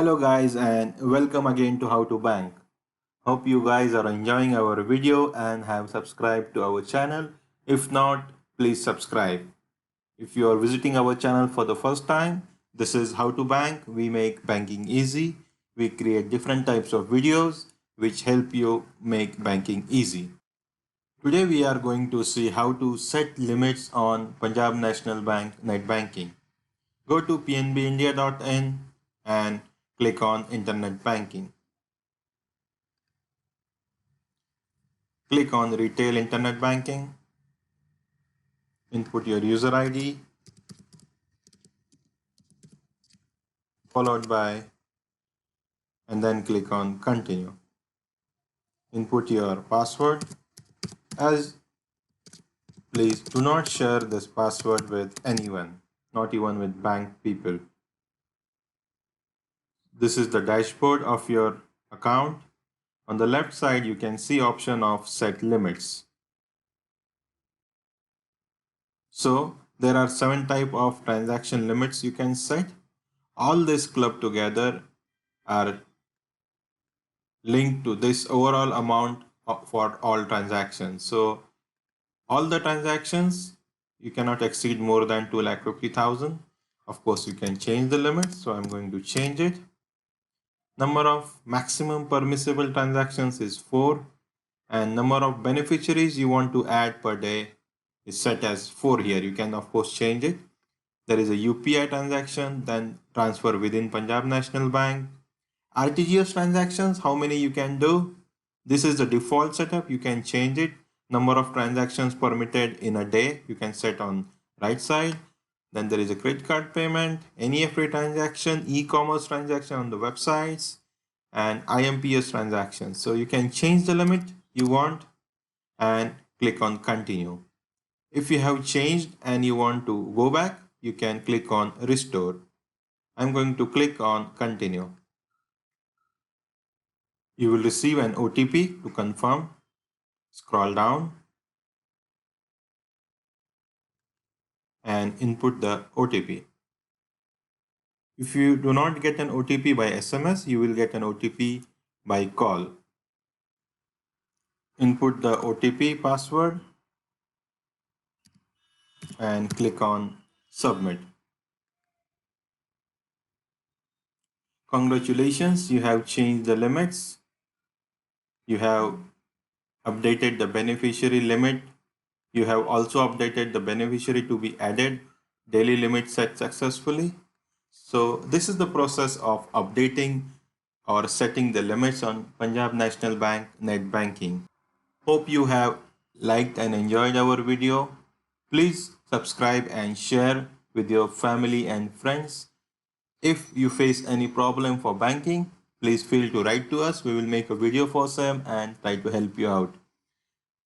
Hello guys and welcome again to How to Bank. Hope you guys are enjoying our video and have subscribed to our channel. If not, please subscribe. If you are visiting our channel for the first time, this is How to Bank. We make banking easy. We create different types of videos which help you make banking easy. Today we are going to see how to set limits on Punjab National Bank net banking. Go to pnbindia.in and click on Internet Banking. Click on Retail Internet Banking. Input your user ID followed by and then click on Continue. Input your password. As please do not share this password with anyone, not even with bank people. This is the dashboard of your account. On the left side, you can see option of set limits. So there are 7 type of transaction limits you can set. All this clubbed together are linked to this overall amount for all transactions. So all the transactions you cannot exceed more than 2,50,000. Of course, you can change the limit. So I'm going to change it. Number of maximum permissible transactions is 4, and number of beneficiaries you want to add per day is set as 4 here. You can of course change it. There is a UPI transaction, then transfer within Punjab National Bank. RTGS transactions, how many you can do? This is the default setup. You can change it. Number of transactions permitted in a day, you can set on right side. Then there is a credit card payment, NEFT transaction, e-commerce transaction on the websites, and IMPS transactions. So you can change the limit you want and click on continue. If you have changed and you want to go back, you can click on restore. I'm going to click on continue. You will receive an OTP to confirm. Scroll down and input the OTP. If you do not get an OTP by SMS, you will get an OTP by call. Input the OTP password and click on submit. Congratulations, you have changed the limits. You have updated the beneficiary limit. You have also updated the beneficiary to be added. Daily limit set successfully. So this is the process of updating or setting the limits on Punjab National Bank net banking. Hope you have liked and enjoyed our video. Please subscribe and share with your family and friends. If you face any problem for banking, please feel to write to us. We will make a video for them and try to help you out.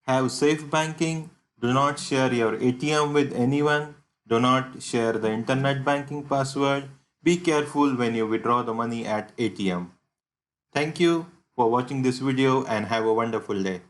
Have safe banking. Do not share your ATM with anyone. Do not share the internet banking password. Be careful when you withdraw the money at ATM. Thank you for watching this video and have a wonderful day.